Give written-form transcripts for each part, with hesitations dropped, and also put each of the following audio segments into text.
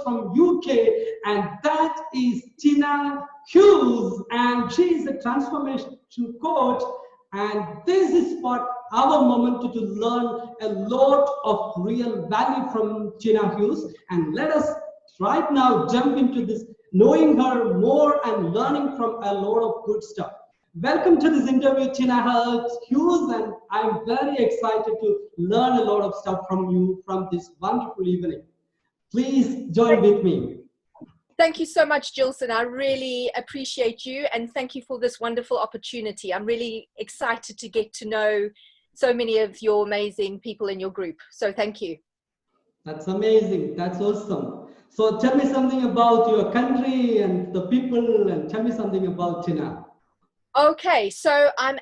from UK, and that is Tina Hughes, and she is a transformation coach. And this is what our moment to learn a lot of real value from Tina Hughes. And let us right now jump into this, knowing her more and learning from a lot of good stuff. Welcome to this interview, Tina Hughes, and I'm very excited to learn a lot of stuff from you from this wonderful evening. Please join with me. Thank you so much, Jilson. I really appreciate you, and thank you for this wonderful opportunity. I'm really excited to get to know so many of your amazing people in your group. So thank you. That's amazing. That's awesome. So tell me something about your country and the people, and tell me something about Tina. Okay, so I'm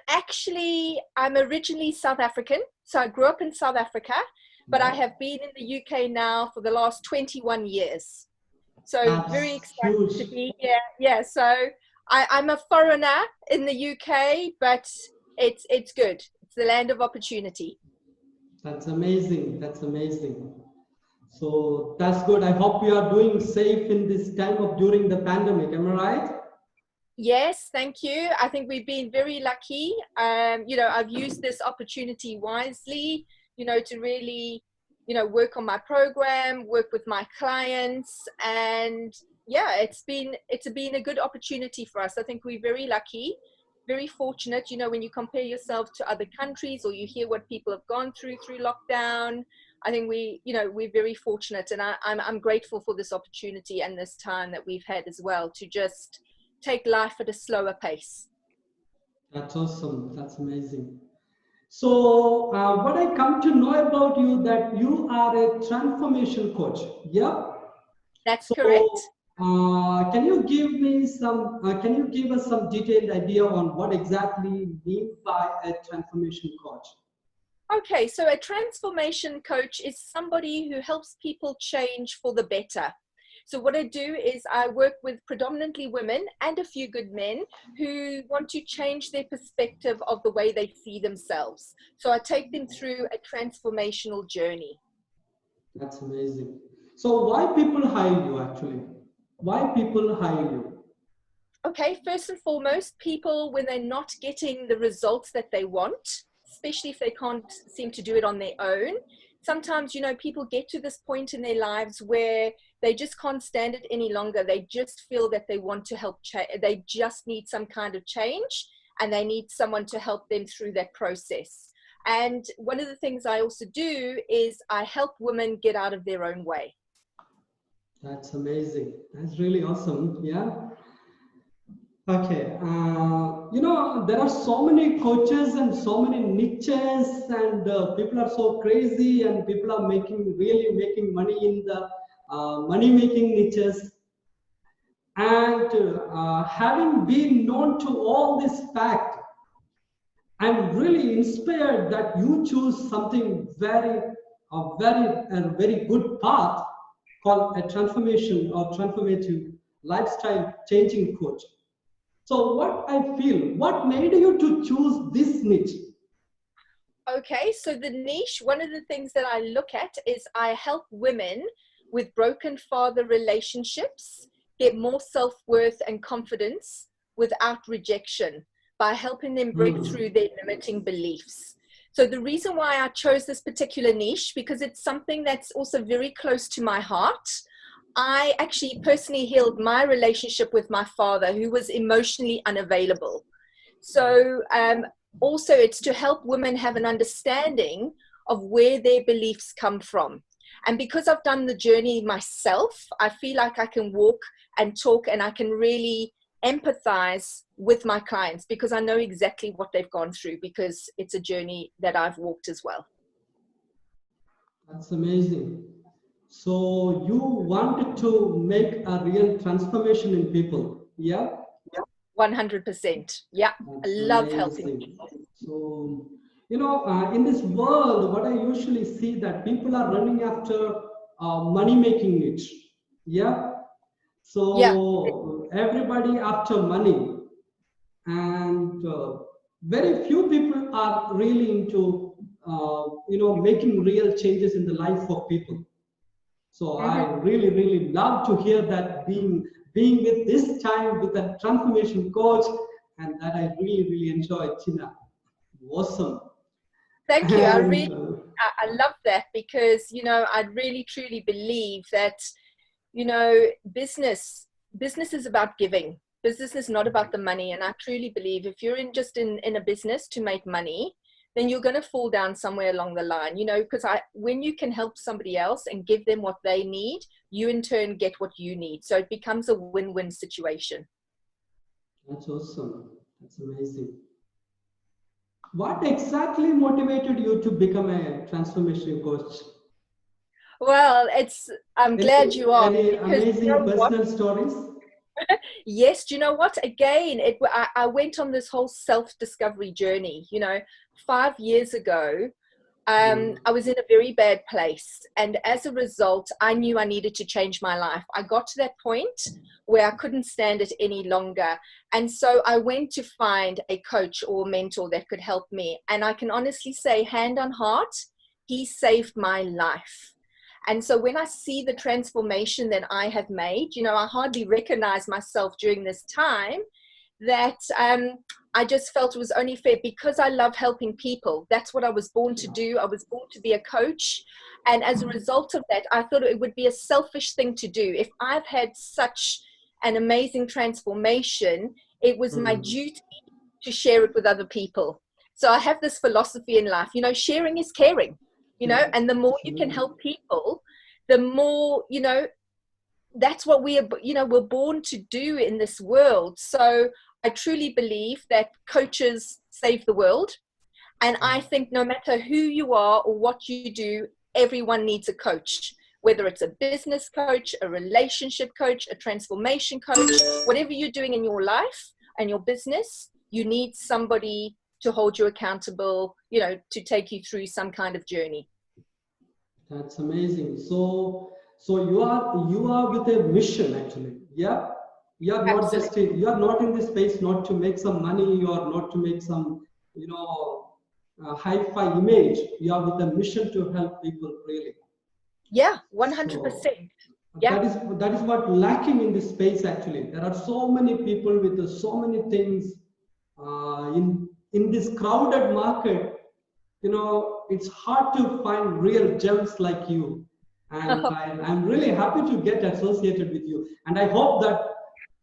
originally South African. So I grew up in South Africa, but I have been in the UK now for the last 21 years. So That's very excited huge. to be here. Yeah, so I'm a foreigner in the UK, but it's good. It's the land of opportunity. That's amazing. That's amazing. So that's good. I hope you are doing safe in this time of during the pandemic. Am I right? Yes, thank you. I think we've been very lucky. I've used this opportunity wisely, to really work on my program, work with my clients, and yeah, it's been a good opportunity for us. I think we're very lucky, very fortunate. When you compare yourself to other countries or you hear what people have gone through lockdown, I think we're very fortunate, and I'm grateful for this opportunity and this time that we've had as well to just take life at a slower pace. That's awesome. That's amazing. So what I come to know about you, that you are a transformation coach. Yeah. That's So, correct. can you give us some detailed idea on what exactly you mean by a transformation coach? Okay, so a transformation coach is somebody who helps people change for the better. So what I do is I work with predominantly women and a few good men who want to change their perspective of the way they see themselves. So I take them through a transformational journey. That's amazing. So why people hire you actually? Why people hire you? Okay, first and foremost, people, when they're not getting the results that they want, especially if they can't seem to do it on their own. Sometimes, people get to this point in their lives where they just can't stand it any longer. They just feel that they want to help change. They just need some kind of change, and they need someone to help them through that process. And one of the things I also do is I help women get out of their own way. That's amazing. That's really awesome. Yeah. Okay. There are so many coaches and so many niches, and people are so crazy, and people are really making money in the money making niches. And having been known to all this fact, I'm really inspired that you choose something a very good path called a transformation or transformative lifestyle changing coach. So what made you to choose this niche? Okay, so the niche, one of the things that I look at is I help women with broken father relationships get more self-worth and confidence without rejection by helping them break through their limiting beliefs. So the reason why I chose this particular niche, because it's something that's also very close to my heart. I actually personally healed my relationship with my father, who was emotionally unavailable. So also it's to help women have an understanding of where their beliefs come from. And because I've done the journey myself, I feel like I can walk and talk, and I can really empathize with my clients because I know exactly what they've gone through, because it's a journey that I've walked as well. That's amazing. So you wanted to make a real transformation in people, yeah? 100%. Yeah, That's I love amazing. helping people. So, in this world, what I usually see that people are running after money-making niche, yeah? So everybody after money, and very few people are really into, making real changes in the life of people. So I really, really love to hear that being with this time with a transformation coach, and that I really, really enjoyed, Tina. Awesome. Thank you. And I love that, because, you know, I really truly believe that, you know, business is about giving. Business is not about the money. And I truly believe if you're in a business to make money, then you're going to fall down somewhere along the line, you know, because when you can help somebody else and give them what they need, you in turn get what you need. So it becomes a win-win situation. that's awesome. That's amazing. What exactly motivated you to become a transformation coach? Well, I'm glad you are. Any Because amazing you know personal stories? Yes, do you know what? Again, I went on this whole self-discovery journey. You know, 5 years ago, I was in a very bad place. And as a result, I knew I needed to change my life. I got to that point where I couldn't stand it any longer. And so I went to find a coach or mentor that could help me. And I can honestly say, hand on heart, he saved my life. And so when I see the transformation that I have made, you know, I hardly recognize myself during this time, that I just felt it was only fair, because I love helping people. That's what I was born to do. I was born to be a coach. And as a result of that, I thought it would be a selfish thing to do. If I've had such an amazing transformation, it was my duty to share it with other people. So I have this philosophy in life, you know, sharing is caring. You know, and the more you can help people, the more, you know, that's what we're born to do in this world. So I truly believe that coaches save the world. And I think no matter who you are or what you do, everyone needs a coach, whether it's a business coach, a relationship coach, a transformation coach, whatever you're doing in your life and your business, you need somebody to hold you accountable, you know, to take you through some kind of journey. That's amazing. So you are with a mission, actually. Yeah. You are not Absolutely. you are not in this space not to make some money or not to make some, you know, high-fi image. You are with a mission to help people, really. Yeah, 100%. So Yeah. that is what lacking in this space, actually. There are so many people with so many things in this crowded market. You know, it's hard to find real gems like you. And I'm really happy to get associated with you. And I hope that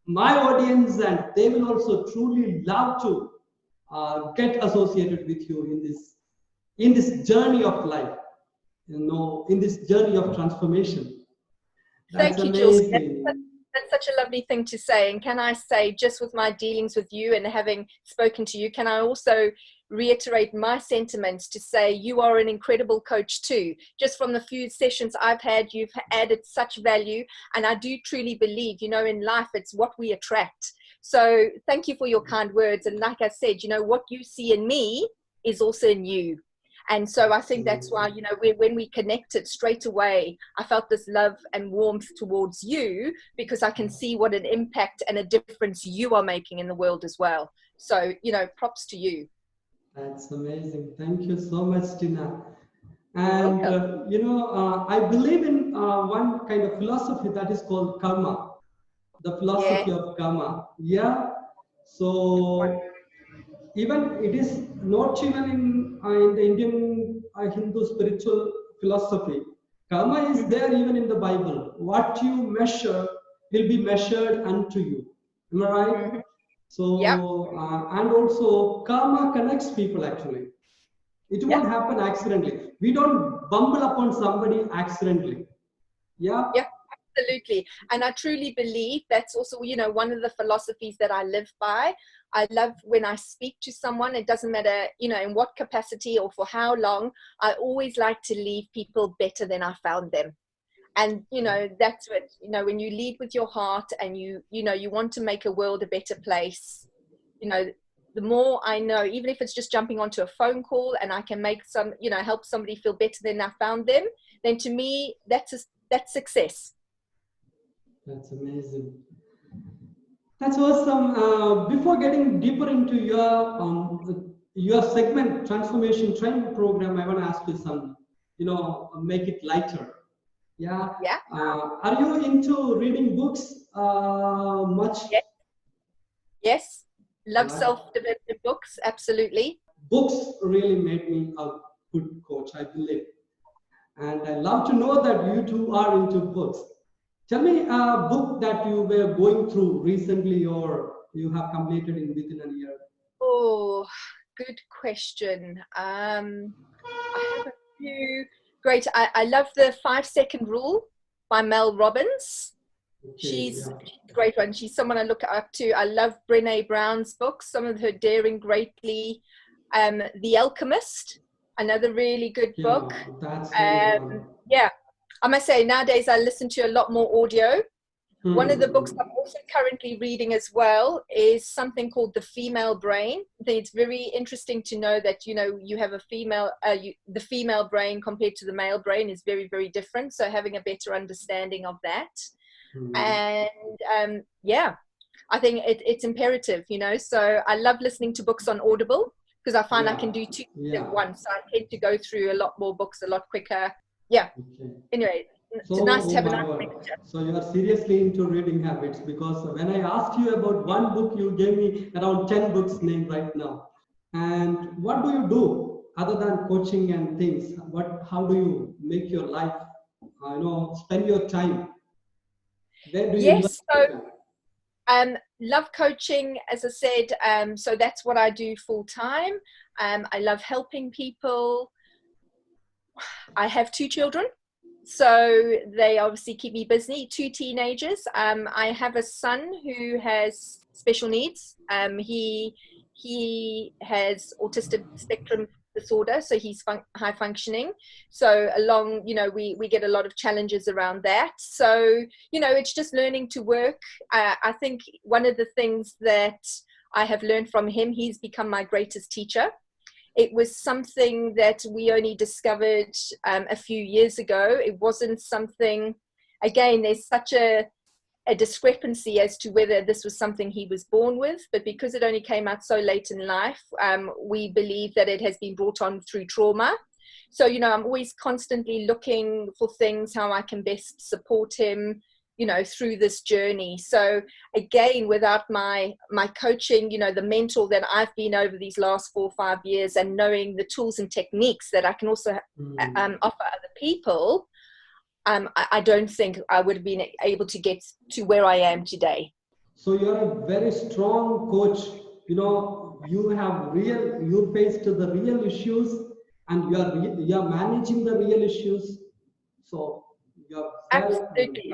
my audience and they will also truly love to get associated with you in this journey of life, you know, in this journey of transformation. That's Thank you, Jules. amazing. That's such a lovely thing to say. And can I say, just with my dealings with you and having spoken to you, can I also reiterate my sentiments to say you are an incredible coach too. Just from the few sessions I've had, you've added such value. And I do truly believe, you know, in life, it's what we attract. So thank you for your kind words. And like I said, you know, what you see in me is also in you. And so I think that's why, you know, when we connected straight away, I felt this love and warmth towards you, because I can see what an impact and a difference you are making in the world as well. So, you know, props to you. That's amazing. Thank you so much, Tina. You're And, welcome. you know, I believe in one kind of philosophy that is called karma, the Yeah. philosophy of karma. Yeah. So even it is not even in the Indian Hindu spiritual philosophy. Karma is there even in the Bible. What you measure will be measured unto you. Am I right? Mm-hmm. Yep. So, and also karma connects people, actually. It Yep. won't happen accidentally. We don't bumble upon somebody accidentally. Yeah. Yep. Absolutely. And I truly believe that's also, you know, one of the philosophies that I live by. I love when I speak to someone, it doesn't matter, you know, in what capacity or for how long, I always like to leave people better than I found them. And, you know, that's what, you know, when you lead with your heart and you know, you want to make a world a better place, you know, the more I know, even if it's just jumping onto a phone call and I can make some, you know, help somebody feel better than I found them, then to me, that's success. That's amazing. That's awesome. Before getting deeper into your segment transformation training program, I want to ask you some, you know, make it lighter. Yeah. Yeah. Are you into reading books much? Yes. Yes. Love Yeah. self-development books. Absolutely. Books really made me a good coach, I believe. And I love to know that you two are into books. Tell me a book that you were going through recently or you have completed in within a year. Oh, good question. I have a few great. I love the 5 Second Rule by Mel Robbins. Okay, She's yeah. a great one. She's someone I look up to. I love Brené Brown's books, some of her Daring Greatly. The Alchemist, another really good book. Yeah, that's really good one. Yeah, I must say nowadays I listen to a lot more audio. One of the books Hmm. I'm also currently reading as well is something called The Female Brain. I think it's very interesting to know that, you have a female, the female brain compared to the male brain is very, very different. So having a better understanding of that. Hmm. And yeah, I think it's imperative, So I love listening to books on Audible because I find I can Yeah, do two things at yeah. once. So I tend to go through a lot more books a lot quicker. Yeah. Okay. Anyway, So, it's nice to oh have a my nice God. mixture. So you are seriously into reading habits because when I asked you about one book, you gave me around 10 books named right now. And what do you do other than coaching and things? How do you make your life, spend your time? Where do you invest Yes. your So time? love coaching, as I said. So that's what I do full time. I love helping people. I have 2 children, so they obviously keep me busy. 2 teenagers. I have a son who has special needs. He has autistic spectrum disorder, so he's high functioning. So along, we get a lot of challenges around that. So it's just learning to work. I think one of the things that I have learned from him, he's become my greatest teacher. It was something that we only discovered a few years ago. It wasn't something, again, there's such a discrepancy as to whether this was something he was born with, but because it only came out so late in life, we believe that it has been brought on through trauma. So, I'm always constantly looking for things, how I can best support him, through this journey. So again, without my coaching, the mentor that I've been over these last 4 or 5 years, and knowing the tools and techniques that I can also Hmm. offer other people, I don't think I would have been able to get to where I am today. So you're a very strong coach. You faced the real issues and you are managing the real issues. So you're very, Absolutely.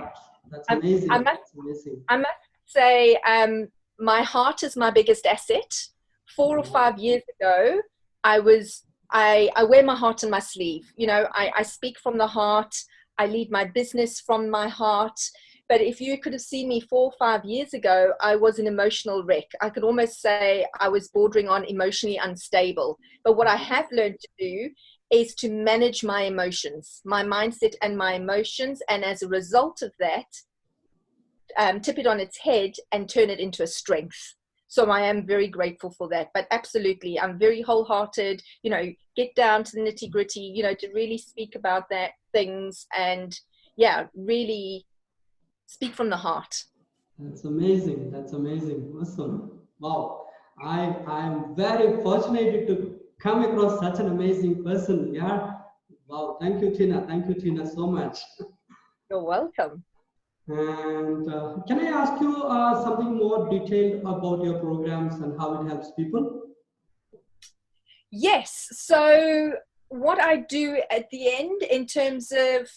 that's I, I amazing. must That's amazing. I must say, my heart is my biggest asset. 4 or 5 years ago, I wear my heart on my sleeve. I speak from the heart. I lead my business from my heart. But if you could have seen me 4 or 5 years ago, I was an emotional wreck. I could almost say I was bordering on emotionally unstable. But what I have learned to do is to manage my emotions, my mindset and my emotions. And as a result of that, tip it on its head and turn it into a strength. So I am very grateful for that. But absolutely, I'm very wholehearted, get down to the nitty gritty, to really speak about that things and yeah, really speak from the heart. That's amazing. That's amazing. Awesome. Wow. I'm very fortunate to come across such an amazing person. Yeah. Wow. Thank you, Tina. Thank you, Tina, so much. You're welcome. And can I ask you something more detailed about your programs and how it helps people? Yes. So what I do at the end in terms of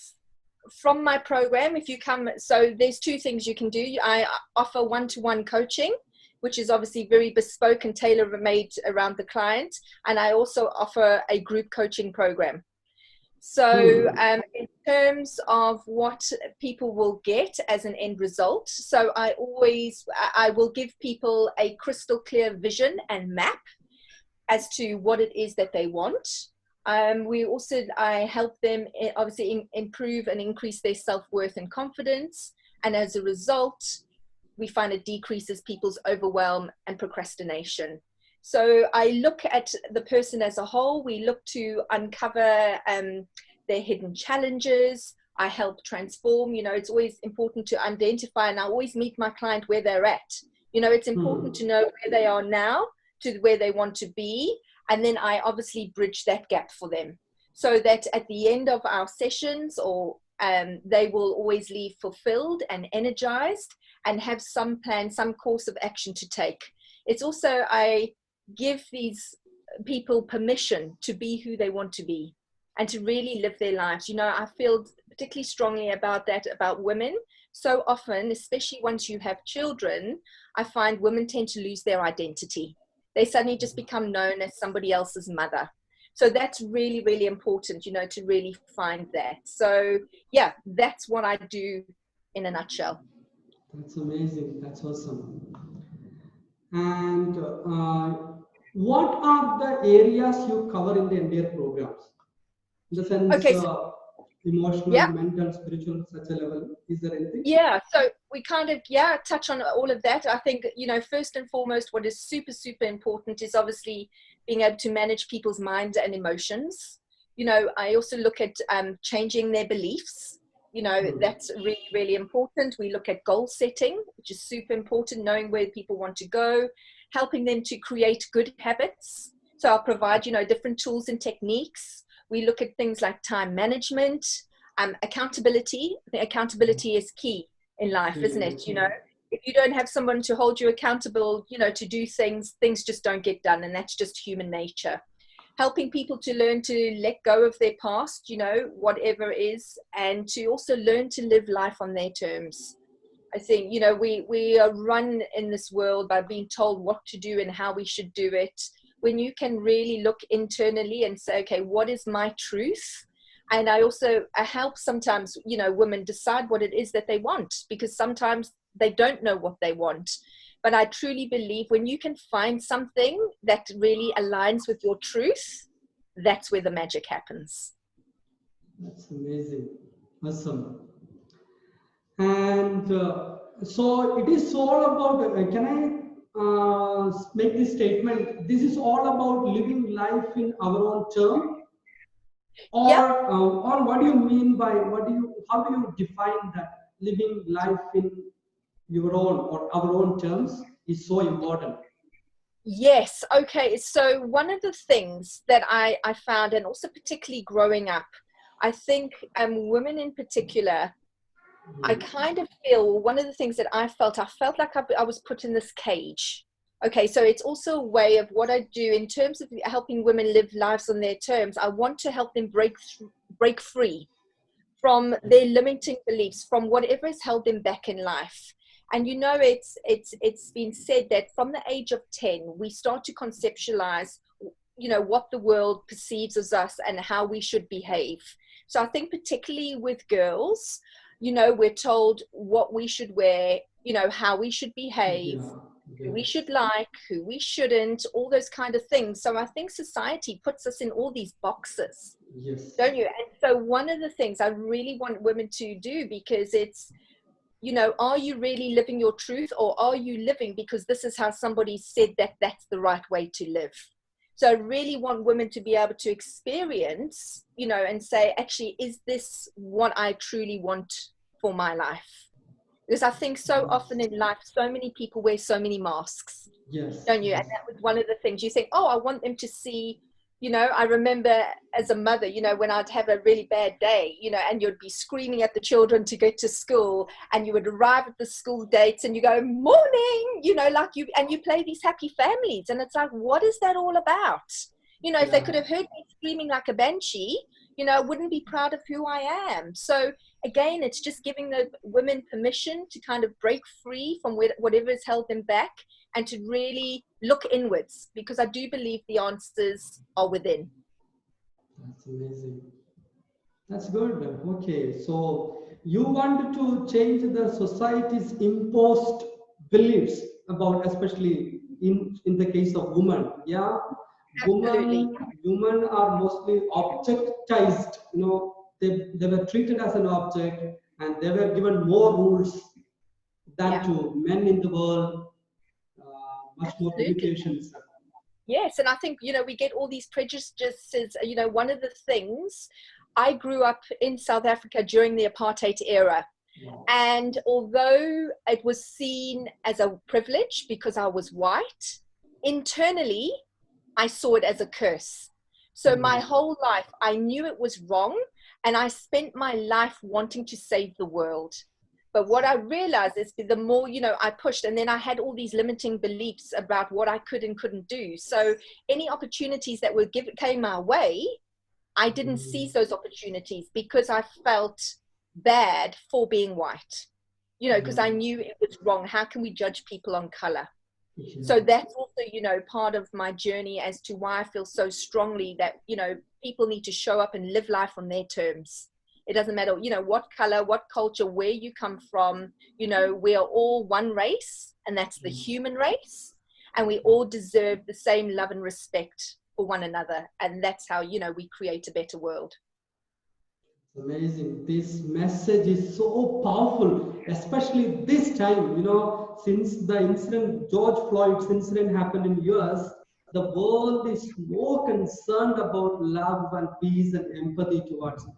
from my program, if you come, so there's 2 things you can do. I offer one-to-one coaching, which is obviously very bespoke and tailor-made around the client. And I also offer a group coaching program. So Hmm. in terms of what people will get as an end result, so I will give people a crystal clear vision and map as to what it is that they want. I help them obviously improve and increase their self-worth and confidence. And as a result, we find it decreases people's overwhelm and procrastination. So I look at the person as a whole. We look to uncover their hidden challenges, I help transform. It's always important to identify, and I always meet my client where they're at. It's important to know where they are now to where they want to be. And then I obviously bridge that gap for them so that at the end of our sessions they will always leave fulfilled and energized and have some plan, some course of action to take. It's also, I give these people permission to be who they want to be and to really live their lives. I feel particularly strongly about that, about women. So often, especially once you have children, I find women tend to lose their identity. They suddenly just become known as somebody else's mother. So that's really, really important, to really find that. So yeah, that's what I do in a nutshell. That's amazing. That's awesome. And what are the areas you cover in the entire programs? In the sense, Okay, so, emotional, yeah. mental, spiritual, such a level. Is there anything? Yeah, so we kind of, touch on all of that. I think, first and foremost, what is super, super important is obviously being able to manage people's minds and emotions. I also look at changing their beliefs. That's really, really important. We look at goal setting, which is super important, knowing where people want to go, helping them to create good habits. So I'll provide, different tools and techniques. We look at things like time management, accountability. I think accountability is key in life, isn't it? If you don't have someone to hold you accountable, to do things just don't get done. And that's just human nature. Helping people to learn to let go of their past, whatever it is, and to also learn to live life on their terms. I think, we are run in this world by being told what to do and how we should do it. When you can really look internally and say, okay, what is my truth? And I help sometimes, women decide what it is that they want, because sometimes they don't know what they want. But I truly believe when you can find something that really aligns with your truth, that's where the magic happens. That's amazing. Awesome. And so it is all about, can I make this statement? This is all about living life in our own term? Or what do you mean by, how do you define that living life in your own or our own terms is so important? Yes. Okay. So one of the things that I found, and also particularly growing up, I think women in particular, I kind of feel one of the things that I felt like I was put in this cage. Okay, so it's also a way of what I do in terms of helping women live lives on their terms. I want to help them break free from their limiting beliefs, from whatever has held them back in life. And it's been said that from the age of 10, we start to conceptualize, what the world perceives as us and how we should behave. So I think particularly with girls, we're told what we should wear, how we should behave, who we should like, who we shouldn't, all those kind of things. So I think society puts us in all these boxes, don't you? And so one of the things I really want women to do, because it's, are you really living your truth, or are you living because this is how somebody said that that's the right way to live? So I really want women to be able to experience, and say, actually, is this what I truly want for my life? Because I think so often in life, so many people wear so many masks, don't you? And that was one of the things you think, oh, I want them to see, I remember as a mother, when I'd have a really bad day, and you'd be screaming at the children to get to school, and you would arrive at the school dates and you go, morning, and you play these happy families. And it's like, what is that all about? If they could have heard me screaming like a banshee, I wouldn't be proud of who I am. So again, it's just giving the women permission to kind of break free from whatever has held them back, and to really look inwards, because I do believe the answers are within. That's amazing. That's good. Okay, so you want to change the society's imposed beliefs about, especially in the case of women. Yeah, Absolutely. women are mostly objectized. They were treated as an object, and they were given more rules than to men in the world. Much more limitations. Yes, and I think, we get all these prejudices. One of the things I grew up in South Africa during the apartheid era. Wow. And although it was seen as a privilege because I was white, internally, I saw it as a curse. So my whole life, I knew it was wrong, and I spent my life wanting to save the world. But what I realized is the more, I pushed, and then I had all these limiting beliefs about what I could and couldn't do. So any opportunities that came my way, I didn't seize those opportunities because I felt bad for being white, because I knew it was wrong. How can we judge people on color? So that's also, part of my journey as to why I feel so strongly that, people need to show up and live life on their terms. It doesn't matter, what color, what culture, where you come from, we are all one race, and that's the human race. And we all deserve the same love and respect for one another. And that's how, we create a better world. Amazing. This message is so powerful, especially this time, since the incident, George Floyd's incident happened in US, the world is more concerned about love and peace and empathy towards it.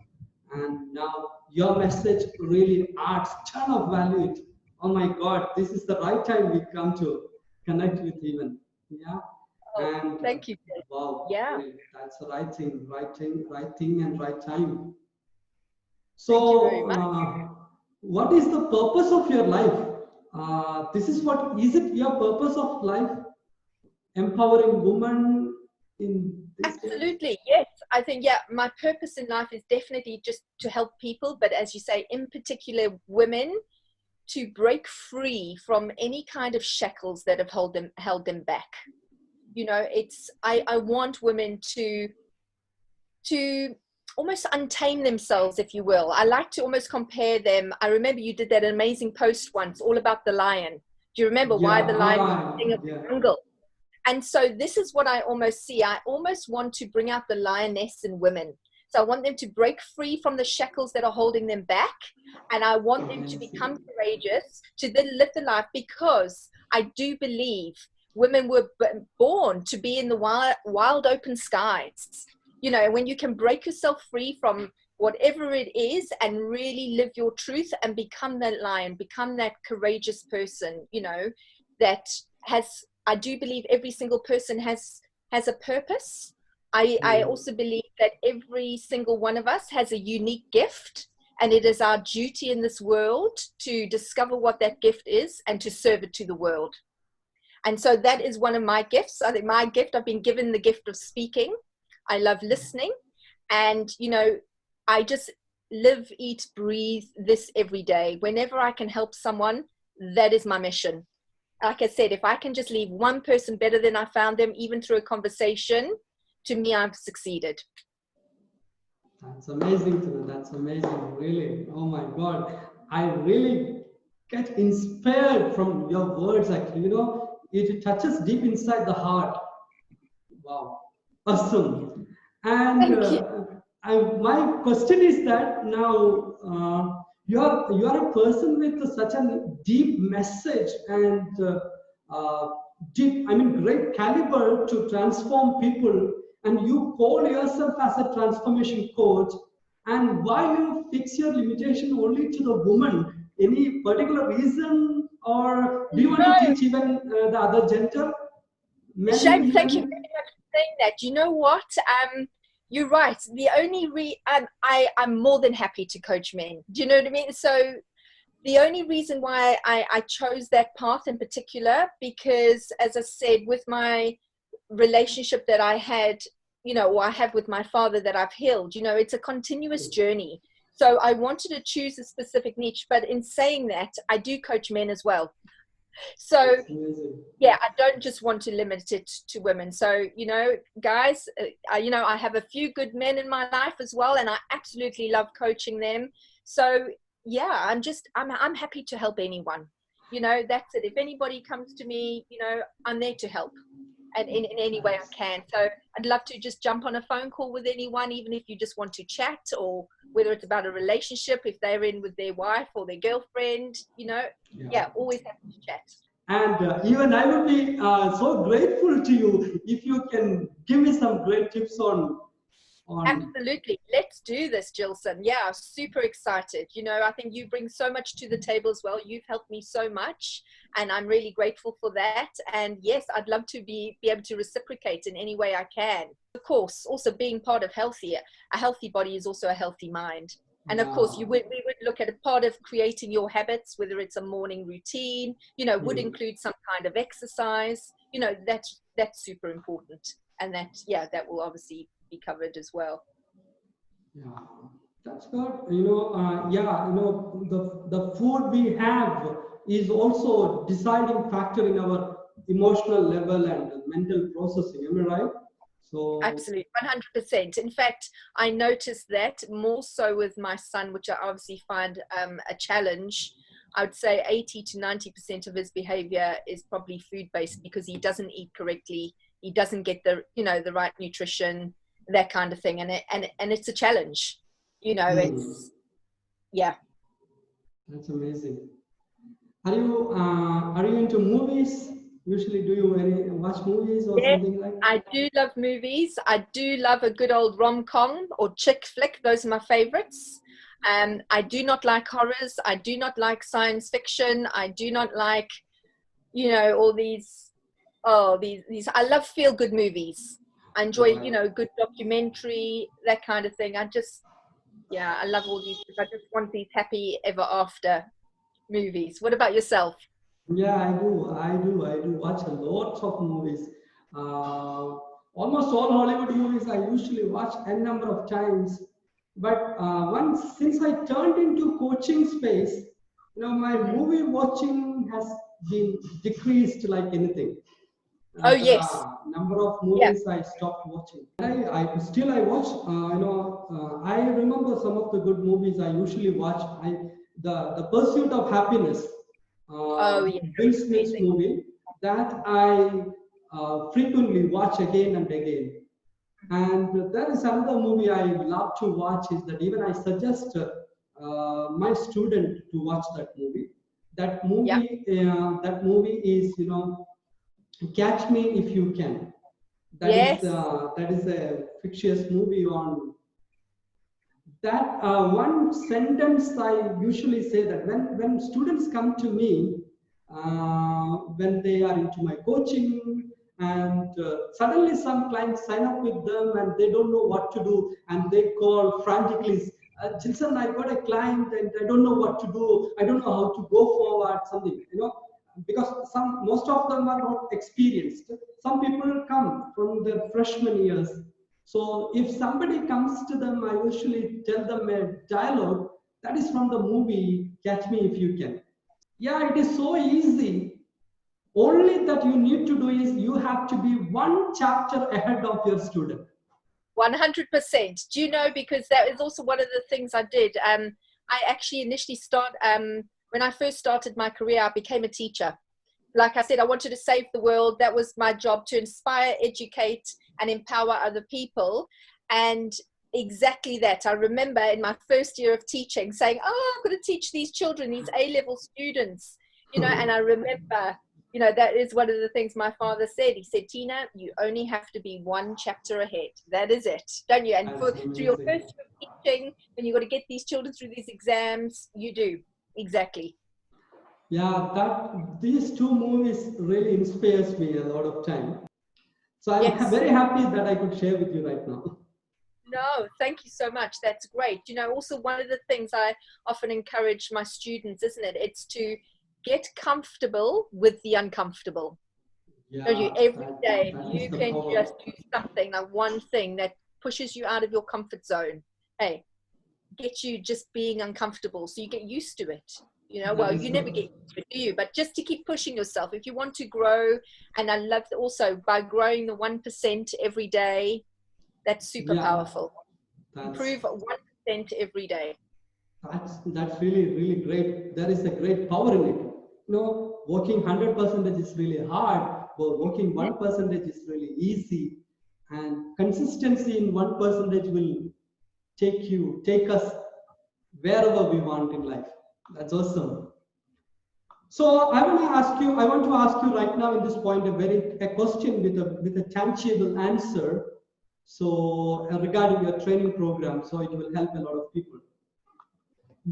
And now your message really adds ton of value. Oh my God, this is the right time we come to connect with even. Yeah. And thank you. Wow. Yeah. Great. That's the right thing, and right time. So, what is the purpose of your life? This is what is it your purpose of life? Empowering women in this absolutely day? Yes, I think my purpose in life is definitely just to help people, but as you say, in particular women, to break free from any kind of shackles that have held them back. I want women to almost untame themselves, if you will. I like to almost compare them. I remember you did that amazing post once all about the lion. Do you remember why the lion was king of the jungle? And so this is what I almost see. I almost want to bring out the lioness in women. So I want them to break free from the shackles that are holding them back. And I want them to become courageous, to then live the life, because I do believe women were born to be in the wild open skies. When you can break yourself free from whatever it is and really live your truth and become that lion, become that courageous person, that I do believe every single person has a purpose. I also believe that every single one of us has a unique gift, and it is our duty in this world to discover what that gift is and to serve it to the world. And so that is one of my gifts. I think my gift, I've been given the gift of speaking. I love listening, and I just live, eat, breathe this every day. Whenever I can help someone, that is my mission. Like I said, if I can just leave one person better than I found them, even through a conversation, to me, I've succeeded. That's amazing, Tina. That's amazing, really. Oh my God. I really get inspired from your words, actually. It touches deep inside the heart. Wow. Awesome. And my question is that now you are a person with such a deep message and great caliber to transform people, and you call yourself as a transformation coach. And why you fix your limitation only to the woman? Any particular reason, or do you want to teach even the other gender? Shame, thank you very much for saying that. You know what? You're right. The only I'm more than happy to coach men. Do you know what I mean? So the only reason why I chose that path in particular, because as I said, with my relationship that I had, or I have with my father that I've healed, it's a continuous journey. So I wanted to choose a specific niche, but in saying that, I do coach men as well. So I don't just want to limit it to women. So guys, I have a few good men in my life as well, and I absolutely love coaching them. So I'm happy to help anyone. That's it. If anybody comes to me, I'm there to help, and in any way I can. So I'd love to just jump on a phone call with anyone, even if you just want to chat, or whether it's about a relationship, if they're in with their wife or their girlfriend, always happy to chat. And even I would be so grateful to you if you can give me some great tips on on. Absolutely. Let's do this, Jilson. Yeah, super excited. You know, I think you bring so much to the table as well. You've helped me so much, and I'm really grateful for that. And yes, I'd love to be able to reciprocate in any way I can. Of course, also being part of healthier, a healthy body is also a healthy mind. And of course, Yeah. we would look at a part of creating your habits, whether it's a morning routine, you know, would include some kind of exercise. You know, that's super important. And that, yeah, that will obviously be covered as well. Yeah, that's good. Yeah, the food we have is also deciding factor in our emotional level and mental processing. Am I right? So, Absolutely, 100%. In fact, I noticed that more so with my son, which I obviously find a challenge. I would say 80 to 90% of his behavior is probably food-based because he doesn't eat correctly. He doesn't get the, you know, the right nutrition, that kind of thing. And it's a challenge, you know, it's, yeah. that's amazing. Are you into movies? Usually, do you watch movies or Yes, something like? I do love movies. I do love a good old rom-com or chick flick. Those are my favorites. I do not like horrors. I do not like science fiction. I do not like, you know, all these, these, I love feel-good movies. I enjoy, you Right. know, good documentary, that kind of thing. Yeah, I love all these. I just want these happy ever after movies. What about yourself? Yeah, I do. I do watch a lot of movies. Uh, Almost all Hollywood movies I usually watch a number of times. But once since I turned into coaching space, my Mhm. movie watching has been decreased like anything. Oh, There yes. are number of Yeah. movies I stopped watching. I watch. I remember some of the good movies I usually watch. The Pursuit of Happiness, Oh, yeah. Will That's Smith's amazing. movie, that I frequently watch again and again. And there is another movie I love to watch, is that even I suggest my student to watch that movie. Yeah. That movie is, Catch Me If You Can. Yes. That is a fictitious movie on that. One sentence I usually say that when students come to me, when they are into my coaching, and suddenly some clients sign up with them and they don't know what to do, and they call frantically, Jilson, I got a client and I don't know what to do. I don't know how to go forward, something, because most of them are not experienced. Some people come from their freshman years. So if somebody comes to them, I usually tell them a dialogue that is from the movie Catch Me If You Can. Yeah, it is so easy. Only that you need to do is you have to be one chapter ahead of your student. 100%. Do you know, because that is also one of the things I did. I actually initially when I first started my career, I became a teacher. Like I said, I wanted to save the world. That was my job, to inspire, educate, and empower other people. And exactly that. I remember in my first year of teaching saying, oh, I'm going to teach these children, these A-level students, and I remember, that is one of the things my father said. He said, Tina, you only have to be one chapter ahead. That is it, don't you? And That's through your amazing. first year of teaching, when you've got to get these children through these exams, you do. Exactly. Yeah, that these two movies really inspires me a lot of time. So I'm Yes. very happy that I could share with you right now. No, thank you so much. That's great. Also one of the things I often encourage my students, isn't it? It's to get comfortable with the uncomfortable. Don't you? Yeah, Every that day, if that is you the can power. just do something, like one thing that pushes you out of your comfort zone, hey, get you just being uncomfortable so you get used to it. That Well, is you never the get used to it, do you? But just to keep pushing yourself. If you want to grow, and I love that also by growing the 1% every day, that's super yeah. powerful. That's Improve 1% every day. that's really great. There is a great power in it. Working 100% is really hard, but working Mhm. 1% is really easy. And consistency in 1% will take us wherever we want in life. That's awesome. So I want to ask you right now in this point a question with a tangible answer. So regarding your training program, so it will help a lot of people.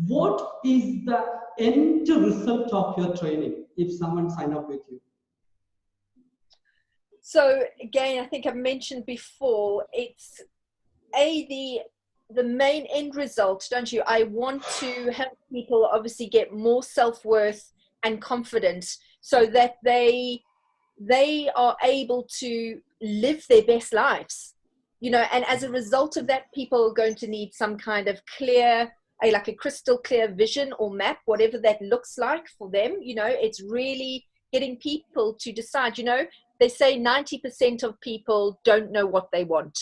What is the end result of your training if someone sign up with you? So again, I think I've mentioned before, it's the main end result, don't you? I want to help people obviously get more self-worth and confidence so that they are able to live their best lives, you know, and as a result of that, people are going to need some kind of clear, like a crystal clear vision or map, whatever that looks like for them. You know, it's really getting people to decide. You know, they say 90% of people don't know what they want,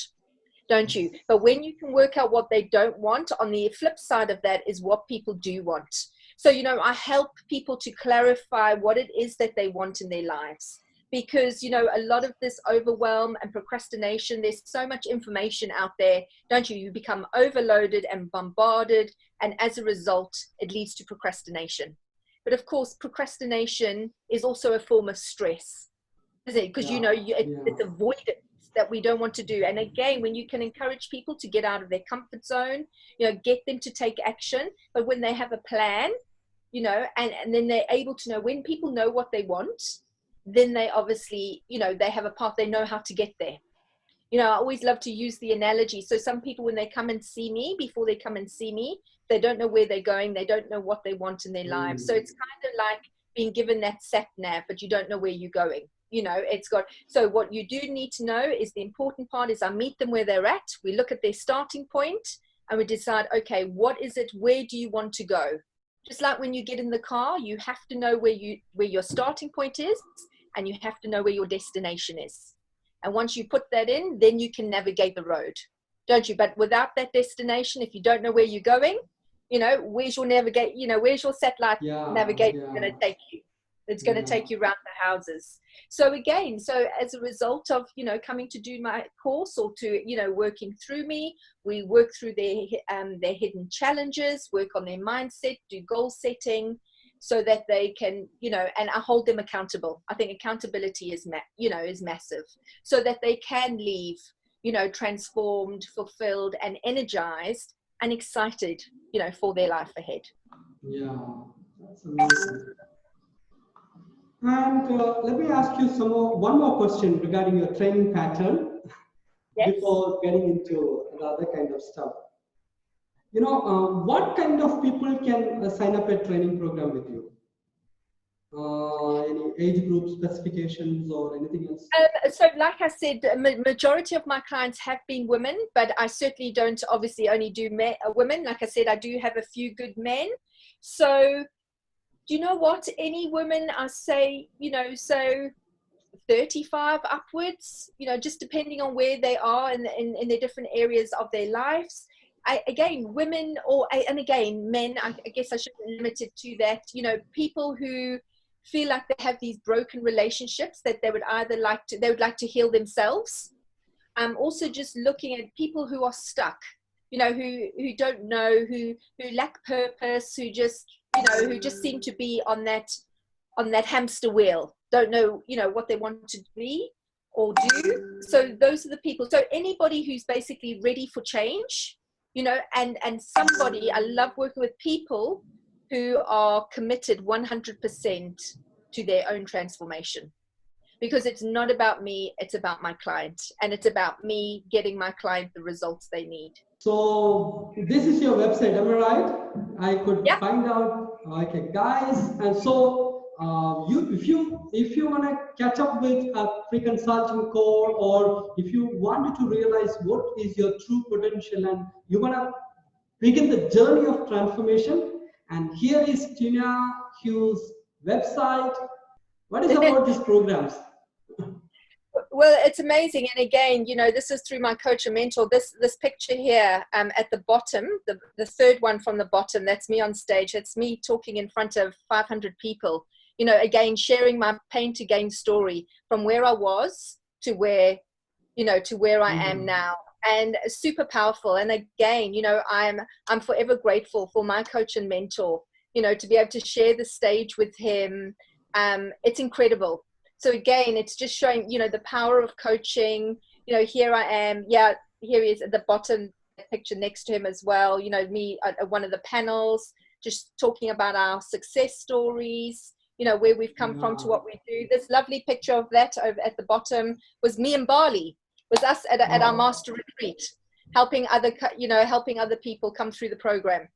don't you? But when you can work out what they don't want, on the flip side of that is what people do want. So, you know, I help people to clarify what it is that they want in their lives. Because, you know, a lot of this overwhelm and procrastination, there's so much information out there, don't you? You become overloaded and bombarded, and as a result, it leads to procrastination. But of course, procrastination is also a form of stress, isn't it? Because, you know, it's avoidance that we don't want to do. And again, when you can encourage people to get out of their comfort zone, you know, get them to take action, but when they have a plan, you know, and then they're able to know, when people know what they want, then they obviously, you know, they have a path, they know how to get there. You know, I always love to use the analogy. So some people, when they come and see me, before they come and see me, they don't know where they're going. They don't know what they want in their lives. So it's kind of like being given that sat nav, but you don't know where you're going. You know, it's got, so what you do need to know is the important part is I meet them where they're at. We look at their starting point and we decide, okay, what is it? Where do you want to go? Just like when you get in the car, you have to know where your starting point is, and you have to know where your destination is. And once you put that in, then you can navigate the road, don't you? But without that destination, if you don't know where you're going, you know, where's your navigate, you know, where's your satellite navigation going to take you? It's going to take you around the houses. So again, so as a result of, you know, coming to do my course or to, you know, working through me, we work through their hidden challenges, work on their mindset, do goal setting, so that they can, you know, and I hold them accountable. I think accountability is massive, so that they can leave, you know, transformed, fulfilled, and energized and excited, you know, for their life ahead. Yeah, that's amazing. And let me ask you one more question regarding your training pattern before getting into the other kind of stuff. You know, what kind of people can sign up a training program with you? Any age group specifications or anything else? So like I said, majority of my clients have been women, but I certainly don't obviously only do women. Like I said, I do have a few good men. So do you know what? Any women, I say, you know, so 35 upwards, you know, just depending on where they are in the different areas of their lives. Again, women and again, men, I guess I shouldn't limit it to that, you know, people who feel like they have these broken relationships that they would like to heal themselves. Also just looking at people who are stuck, you know, who don't know, who lack purpose, who just seem to be on that hamster wheel, don't know, you know, what they want to be or do. So those are the people. So anybody who's basically ready for change, you know, and somebody, I love working with people who are committed 100% to their own transformation, because it's not about me, it's about my client, and it's about me getting my client the results they need. So this is your website, am I right? I could find out. Okay, guys, and so if you want to catch up with a pre-consulting call, or if you wanted to realize what is your true potential and you want to begin the journey of transformation, and here is Tina Hughes' website. What is about these programs? Well, it's amazing. And again, you know, this is through my coach and mentor. This picture here at the bottom, the third one from the bottom, that's me on stage. That's me talking in front of 500 people. You know, again, sharing my pain to gain story from where I was to where, you know, to where I am now. And super powerful. And again, you know, I'm forever grateful for my coach and mentor, you know, to be able to share the stage with him. It's incredible. So again, it's just showing, you know, the power of coaching, You know, here I am. Yeah, here he is at the bottom, picture next to him as well. You know, me at one of the panels, just talking about our success stories, you know, where we've come from to what we do. This lovely picture of that over at the bottom was me in Bali, was us at our master retreat, helping other people come through the program.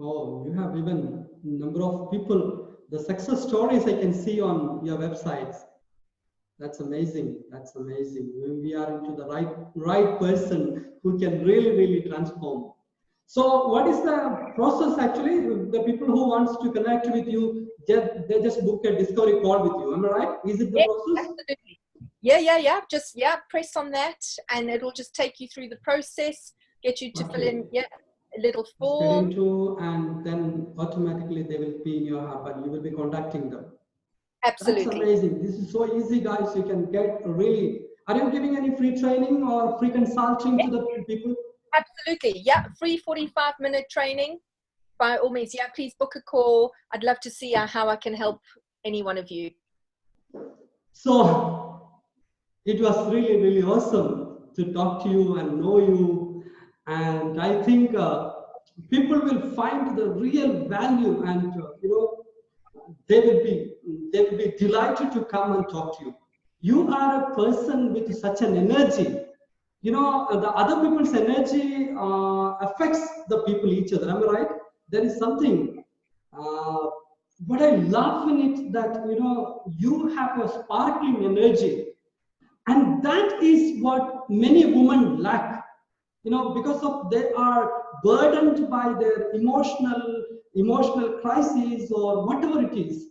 Oh, you have even number of people, the success stories I can see on your websites. That's amazing. That's amazing. We are into the right person who can really transform. So what is the process actually? The people who wants to connect with you, they just book a discovery call with you. Am I right? Is it the process? Absolutely. Yeah. Just press on that and it'll just take you through the process, get you to fill in a little form. And then automatically they will be in your hub and you will be contacting them. Absolutely. That's amazing. This is so easy, guys. You can get really. Are you giving any free training or free consulting to the people? Absolutely. Yeah, free 45-minute training. By all means, please book a call. I'd love to see how I can help any one of you. So it was really awesome to talk to you and know you. And I think people will find the real value and, they will be delighted to come and talk to you. You are a person with such an energy. You know, the other people's energy affects the people each other. Am I right? There is something. What I love in it that, you have a sparkling energy. And that is what many women lack. Because of they are burdened by their emotional crises or whatever it is,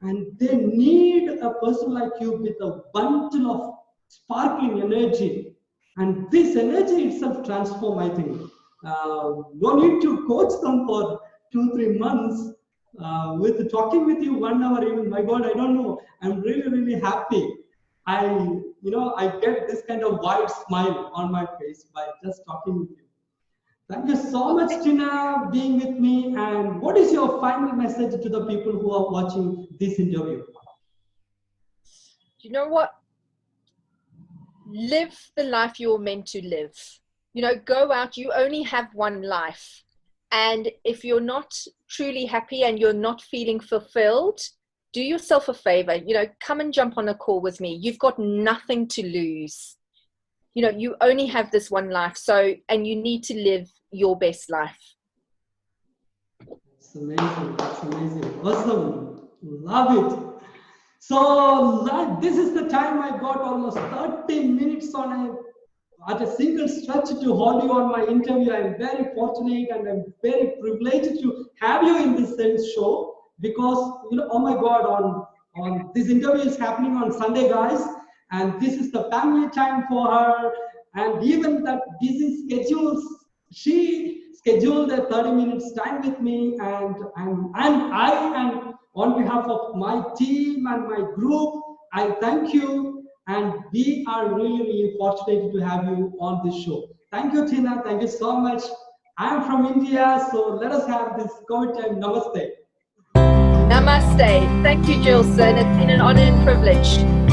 and they need a person like you with a bundle of sparkling energy, and this energy itself transform. I think no need to coach them for 2-3 months. With talking with you 1 hour, even, my God, I don't know. I'm really happy. I get this kind of wide smile on my face by just talking with you. Thank you so much, Tina, being with me. And what is your final message to the people who are watching this interview? You know what? Live the life you're meant to live. Go out. You only have one life. And if you're not truly happy and you're not feeling fulfilled, do yourself a favor, come and jump on a call with me. You've got nothing to lose. You only have this one life. And you need to live your best life. It's amazing. That's amazing. Awesome. Love it. So this is the time I got almost 30 minutes at a single stretch to hold you on my interview. I'm very fortunate and I'm very privileged to have you in this show. Because oh my God, on this interview is happening on Sunday, guys, and this is the family time for her. And even that busy schedules, she scheduled a 30 minutes time with me, and I on behalf of my team and my group, I thank you, and we are really fortunate to have you on this show. Thank you, Tina. Thank you so much. I am from India, so let us have this COVID time. Namaste. Namaste. Thank you, Jilson. It's been an honor and privilege.